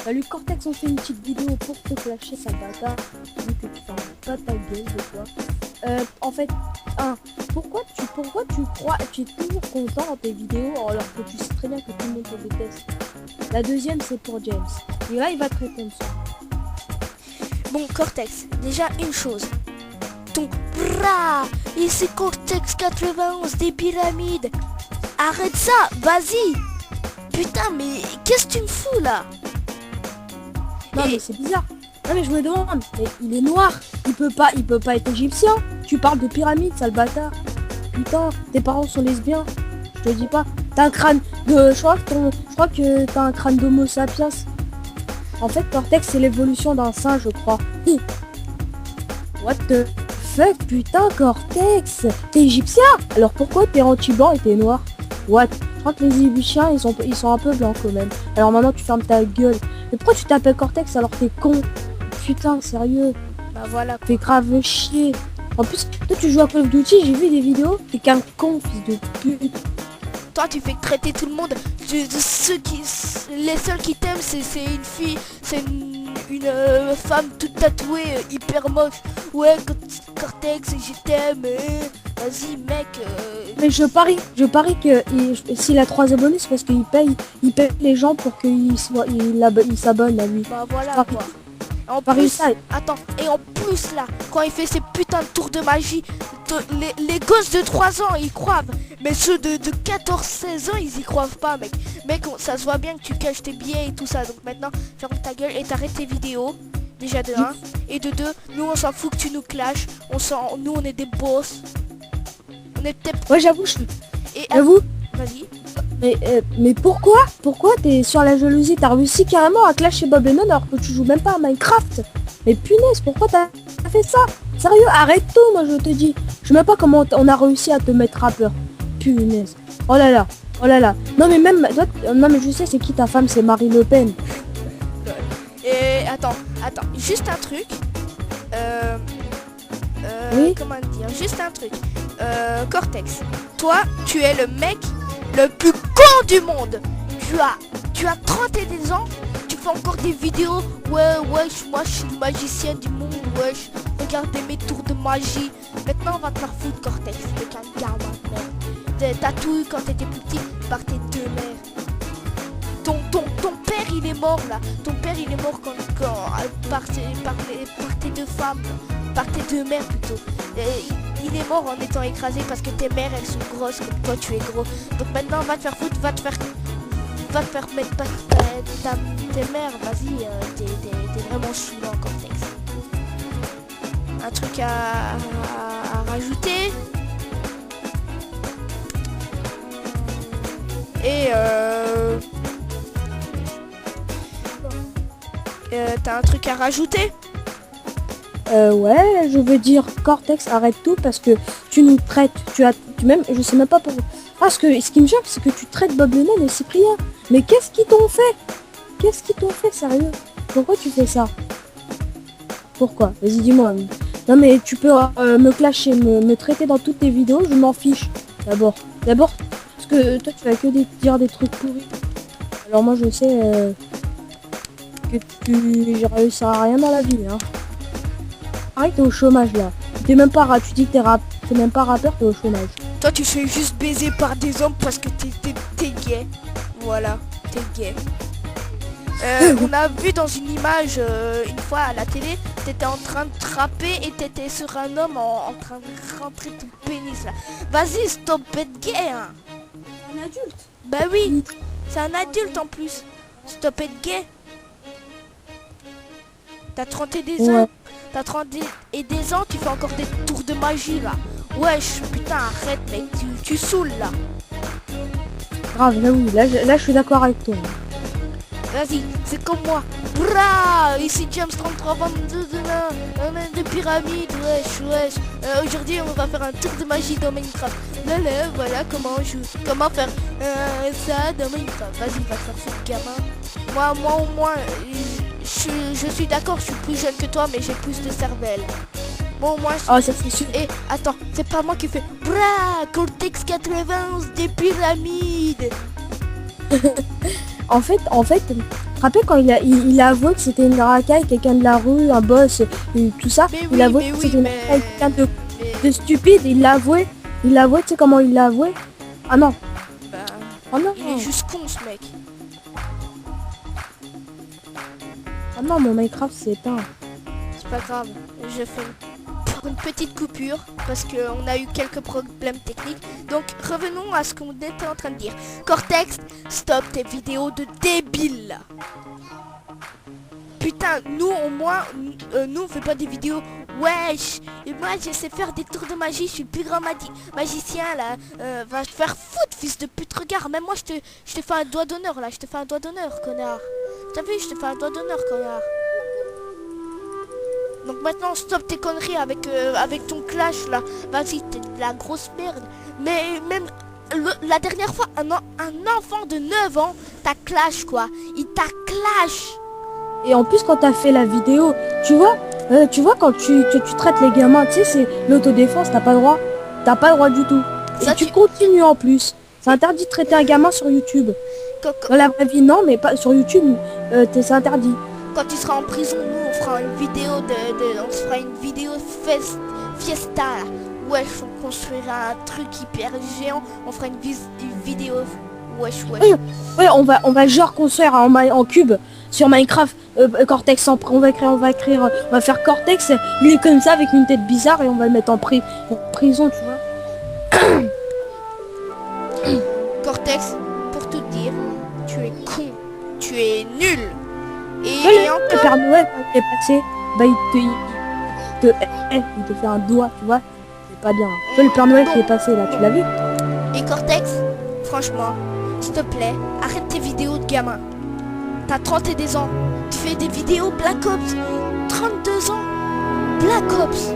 Salut Cortex, on fait une petite vidéo pour te clasher sa bâtard, vu que tu fermes pas ta gueule de toi. En fait, pourquoi tu crois, tu es toujours content dans tes vidéos alors que tu sais très bien que tout le monde te déteste. La deuxième c'est pour James, et là il va te répondre ça. Bon Cortex, déjà une chose, ton bras, ici Cortex 91 des pyramides, arrête ça, vas-y. Putain mais qu'est-ce que tu me fous là? Non mais c'est bizarre. Non mais je me demande, mais il est noir, il peut pas être égyptien. Tu parles de pyramides, sale bâtard. Putain, tes parents sont lesbiens. Je te dis pas. T'as un crâne de. Je crois que t'as un crâne d'homo sapiens. En fait, Cortex c'est l'évolution d'un singe, je crois. What the fuck, putain, Cortex, t'es égyptien? Alors pourquoi t'es anti-blanc et t'es noir? What? Je crois que les égyptiens ils sont un peu blancs quand même. Alors maintenant tu fermes ta gueule. Mais pourquoi tu t'appelles Cortex alors t'es con? Putain, sérieux. Bah voilà. T'es grave chier. En plus, toi tu joues à Call of Duty, j'ai vu des vidéos. T'es qu'un con, fils de pute. Toi tu fais traiter tout le monde de ceux qui... Les seuls qui t'aiment c'est une fille, c'est une femme toute tatouée, hyper moche. Ouais, Cortex, je t'aime, vas-y mec. Mais je parie que s'il a 3 abonnés, c'est parce qu'il paye les gens pour qu'ils s'abonnent à lui. Bah voilà quoi. En plus, attends, et en plus là, quand il fait ses putains de tours de magie, les gosses de 3 ans ils croient, mais ceux de 14-16 ans ils y croient pas mec. Mec, ça se voit bien que tu caches tes billets et tout ça, donc maintenant ferme ta gueule et t'arrêtes tes vidéos, déjà de 1, et de 2, nous on s'en fout que tu nous clashes, nous on est des boss. On est peut-être... Ouais j'avoue, Vas-y. Mais pourquoi t'es sur la jalousie? T'as réussi carrément à clasher Bob Lennon alors que tu joues même pas à Minecraft. Mais punaise, pourquoi t'as fait ça? Sérieux, arrête tout, moi je te dis. Je sais même pas comment on a réussi à te mettre rappeur. Punaise. Oh là là. Non mais même, non mais je sais c'est qui ta femme, c'est Marine Le Pen. Et attends, juste un truc. Oui. Comment dire? Juste un truc. Cortex, toi, tu es le mec le plus con du monde. Tu as 31 ans, tu fais encore des vidéos. Ouais, moi je suis le magicien du monde, wesh. Regardez mes tours de magie. Maintenant on va te faire foutre Cortex, t'es qu'un gamin, mec. T'as tout eu quand t'étais plus petit par tes deux mères. Ton père il est mort là. Ton père il est mort par tes deux femmes. Par tes deux mères plutôt. Il est mort en étant écrasé parce que tes mères elles sont grosses comme toi tu es gros. Donc maintenant va te faire foutre, va te faire mettre pas tes mères, vas-y, t'es vraiment saoulant Cortex. Un truc à rajouter. Et t'as un truc à rajouter? Ouais, je veux dire Cortex, arrête tout parce que tu nous traites, même, je sais même pas pourquoi. Parce que ce qui me choque, c'est que tu traites Bob Lennon et Cyprien. Mais qu'est-ce qu'ils t'ont fait? Sérieux? Pourquoi tu fais ça? Pourquoi? Vas-y, dis-moi. Non mais tu peux me clasher, me traiter dans toutes tes vidéos, je m'en fiche. D'abord, parce que toi tu vas que dire des trucs pourris. Alors moi je sais que tu réussiras à rien dans la vie, hein. Arrête, t'es au chômage là. Tu dis que t'es même pas rappeur, t'es au chômage. Toi tu fais juste baiser par des hommes parce que t'es gay. Voilà, t'es gay. On a vu dans une image une fois à la télé, t'étais en train de trapper et t'étais sur un homme en train de rentrer ton pénis là. Vas-y, stop d'être gay hein. Un adulte? Bah oui, c'est un adulte en plus. Stop d'être gay. T'as 30 et des ans. T'as 30 et des ans, tu fais encore des tours de magie là. Wesh, putain, arrête mec, tu saoules là. Grave, là je suis d'accord avec toi. Vas-y, c'est comme moi. Bra, ici James 3322 de pyramide, wesh. Aujourd'hui on va faire un tour de magie dans Minecraft. Là, voilà comment on joue. Comment faire ça dans Minecraft. Vas-y, va te faire foutre gamin. Moi au moins, je suis d'accord, je suis plus jeune que toi, mais j'ai plus de cervelle. Bon, moi, Ah, ça c'est sûr. et attends, c'est pas moi qui fais Bra, Cortex 91 des pyramides. En fait, tu te rappelles quand il a avoué que c'était une racaille, quelqu'un de la rue, un boss, et tout ça. Mais Il oui, a avoué mais que oui, c'était une mais- racaille, quelqu'un Mais, de stupide. Il l'a avoué. Il l'a avoué, tu sais comment il l'a avoué? Ah non, bah, oh non, il est juste con ce mec. ah non, mon Minecraft s'est éteint. C'est pas grave, je fais une petite coupure parce qu'on a eu quelques problèmes techniques. Donc revenons à ce qu'on était en train de dire. Cortex, stop tes vidéos de débiles là. Putain, nous au moins, nous on fait pas des vidéos. Wesh, et moi je sais faire des tours de magie, je suis le plus grand magicien là. Va te faire foutre, fils de pute, regarde, même moi je te fais un doigt d'honneur là, je te fais un doigt d'honneur, connard. T'as vu, je te fais un doigt d'honneur, connard. Donc maintenant stop tes conneries avec ton clash là. Vas-y, t'es de la grosse merde. Mais même la dernière fois, un enfant de 9 ans t'a clash quoi. Il t'a clash. Et en plus, quand t'as fait la vidéo, tu vois quand tu traites les gamins, tu sais, c'est l'autodéfense, t'as pas le droit. T'as pas le droit du tout. Et Ça, tu continues en plus. C'est interdit de traiter un gamin sur YouTube. Dans la vraie vie, non, mais pas sur YouTube, c'est interdit. Quand tu seras en prison, nous on fera une vidéo on se fera une vidéo fiesta là. Wesh, on construira un truc hyper géant. On fera une vidéo. Wesh. Ouais, on va genre construire en cube sur Minecraft Cortex on va faire Cortex, il est comme ça avec une tête bizarre et on va le mettre en prison, tu vois. Cortex, pour tout dire, tu es con, tu es nul. Et Le encore, Père Noël, quand il est passé, bah il te fait un doigt, tu vois. C'est pas bien. Tu vois le Père Noël qui est passé là, tu l'as vu? et Cortex, franchement, s'il te plaît, arrête tes vidéos de gamin. T'as 31 ans, tu fais des vidéos Black Ops. 32 ans, Black Ops.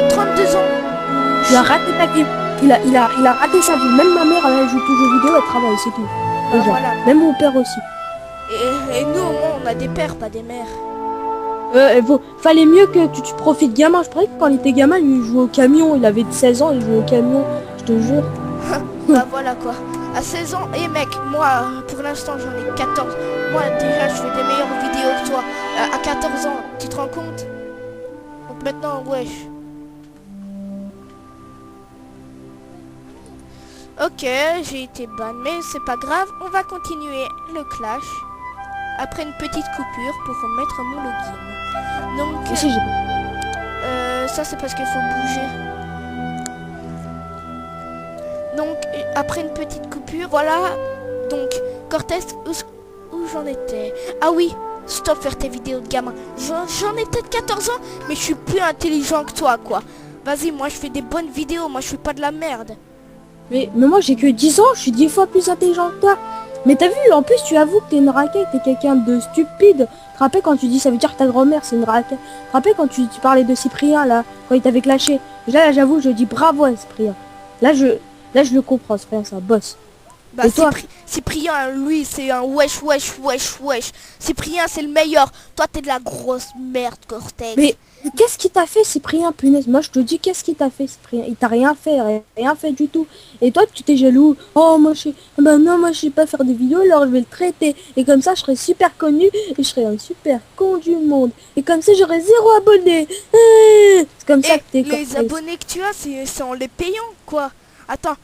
32 ans. Il a raté ta vie. Il a raté sa vie. Même ma mère, elle joue tous aux jeux vidéo, elle travaille, c'est tout. Bah Déjà. voilà. Même mon père aussi. Et nous, au moins, on a des pères, pas des mères. Fallait mieux que tu profites gamin. Je croyais que quand il était gamin, il jouait au camion. Il avait 16 ans, il jouait au camion. Je te jure. Bah voilà quoi. À 16 ans, et mec, moi, pour l'instant, j'en ai 14. Moi, déjà, je fais des meilleures vidéos que toi. À 14 ans, tu te rends compte? Donc maintenant, wesh. Ok, j'ai été ban, mais c'est pas grave. On va continuer le clash. Après une petite coupure pour remettre mon login. Donc, Aussi, j'ai- ça c'est parce qu'il faut bouger. Donc après une petite coupure, voilà. Donc Cortex, où j'en étais? Ah oui, stop faire tes vidéos de gamin. J'en ai peut-être 14 ans, mais je suis plus intelligent que toi quoi. Vas-y, moi je fais des bonnes vidéos, moi je suis pas de la merde. mais moi, j'ai que 10 ans. Je suis 10 fois plus intelligent que toi. Mais t'as vu, en plus, tu avoues que t'es une raquette. T'es quelqu'un de stupide. Tu te rappelles quand tu dis ça veut dire que ta grand-mère, c'est une raquette. Tu te rappelles quand tu parlais de Cyprien, là, quand il t'avait clashé. Là, j'avoue, je dis bravo à Cyprien. Là, je le comprends, Cyprien, c'est un boss. Bah Et toi? Cyprien, lui, c'est un wesh. Cyprien, c'est le meilleur. Toi, t'es de la grosse merde, Cortex. Mais qu'est-ce qui t'a fait, Cyprien, punaise? Moi, je te dis, qu'est-ce qui t'a fait, Cyprien? Il t'a rien fait, rien fait du tout. Et toi, tu t'es jaloux. Oh, moi, je sais pas faire des vidéos, alors je vais le traiter. Et comme ça, je serai super connu et je serai un super con du monde. Et comme ça, j'aurai 0 abonnés. C'est comme ça Et que t'es les Cortex. abonnés que tu as, c'est en les payant, quoi. Attends,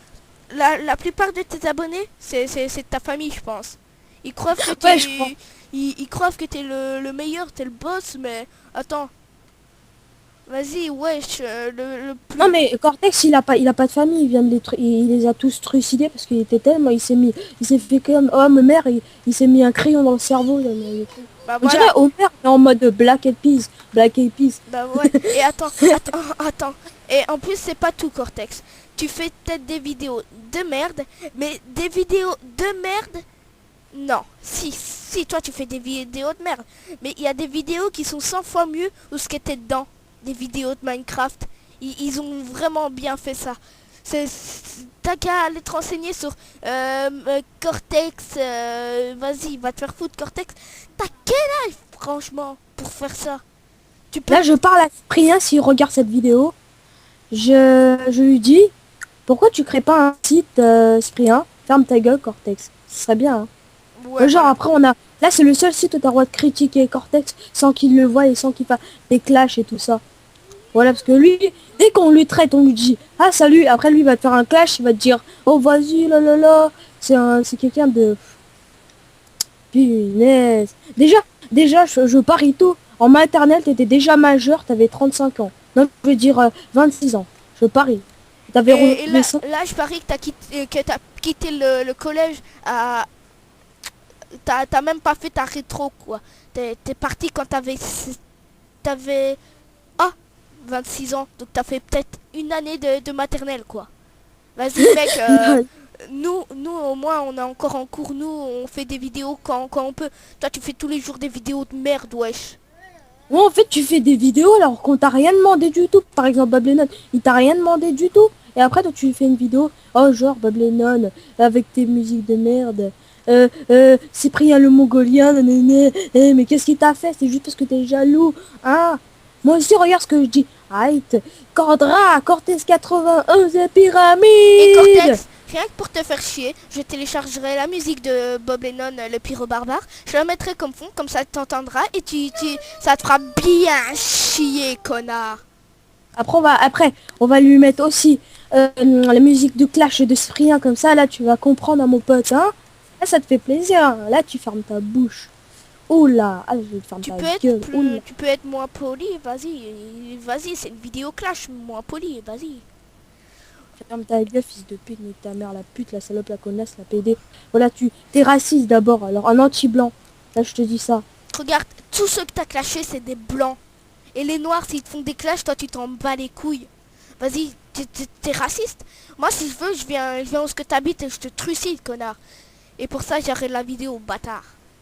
la plupart de tes abonnés, c'est de ta famille, je pense. Ils croient que t'es Ouais, je crois. ils croient que t'es le meilleur, t'es le boss, mais attends. Vas-y, wesh, le plus... Non mais Cortex il a pas de famille, il vient de il les a tous trucidés parce qu'il était tellement, il s'est fait comme oh ma mère, il s'est mis un crayon dans le cerveau. Là, Bah on voilà, dirait Homer mais en mode Black Eyed Peas. bah ouais. Et attends. Et en plus, c'est pas tout, Cortex. Tu fais peut-être des vidéos de merde, mais des vidéos de merde... Non, si, toi tu fais des vidéos de merde. Mais il y a des vidéos qui sont 100 fois mieux ou ce qui était dedans. Des vidéos de Minecraft. Ils ont vraiment bien fait ça. T'as qu'à aller te renseigner sur Cortex. Vas-y, va te faire foutre, Cortex. T'as quel âge, franchement, pour faire ça? Tu peux... Là, je parle à Cyprien s'il regarde cette vidéo. Je lui dis, pourquoi tu crées pas un site, Cyprien? Ferme ta gueule, Cortex. Ce serait bien, hein. Ouais, Genre, voilà. après, on a... Là, c'est le seul site où t'as le droit de critiquer Cortex sans qu'il le voie et sans qu'il fasse des clashs et tout ça. Voilà, parce que lui, dès qu'on lui traite, on lui dit, ah, salut. Après, lui, il va te faire un clash, il va te dire, oh, vas-y, là, là, là. C'est quelqu'un de... Punaise. Déjà, je parie tout. En maternelle, t'étais déjà majeur, t'avais 35 ans. Non, je veux dire 26 ans. Je parie. T'avais Et là, relevé ça. là, je parie que t'as quitté le collège à... T'as même pas fait ta rétro, quoi. T'es parti quand t'avais... Ah, 26 ans. Donc t'as fait peut-être une année de maternelle, quoi. Vas-y, mec. Nous, au moins, on est encore en cours. Nous, on fait des vidéos quand on peut. Toi, tu fais tous les jours des vidéos de merde, wesh. Ouais, en fait, tu fais des vidéos alors qu'on t'a rien demandé du tout. Par exemple, Bob Lennon, il t'a rien demandé du tout. Et après, toi, tu fais une vidéo. Oh, genre, Bob Lennon, avec tes musiques de merde. Cyprien le Mongolien, nanana. Mais qu'est-ce qu'il t'a fait? C'est juste parce que t'es jaloux. Hein? Moi aussi, regarde ce que je dis. Aïe, Cordra, Cortez 91 et Et Pyramide. Cortex, rien que pour te faire chier, je téléchargerai la musique de Bob Lennon, le pyro barbare. Je la mettrai comme fond, comme ça t'entendras et ça te fera bien chier, connard. Après, on va lui mettre aussi la musique de Clash de Cyprien, comme ça, là, tu vas comprendre, hein, mon pote, hein. Là, ça te fait plaisir, hein. Là, tu fermes ta bouche. Oula, ah, je vais te fermer ta gueule. Oula. Tu peux être moins poli, vas-y, c'est une vidéo clash, moins poli, vas-y. Ferme ta gueule, fils de pute, mais ta mère, la pute, la salope, la connasse, la PD. Voilà, t'es raciste d'abord, alors un anti-blanc. Là, je te dis ça. Regarde, tous ceux que t'as clashés, c'est des blancs. Et les noirs, s'ils te font des clashs, toi, tu t'en bats les couilles. Vas-y, t'es raciste. Moi, si je veux, je viens où ce que t'habites et je te trucide, connard. Et pour ça, j'arrête la vidéo, bâtard.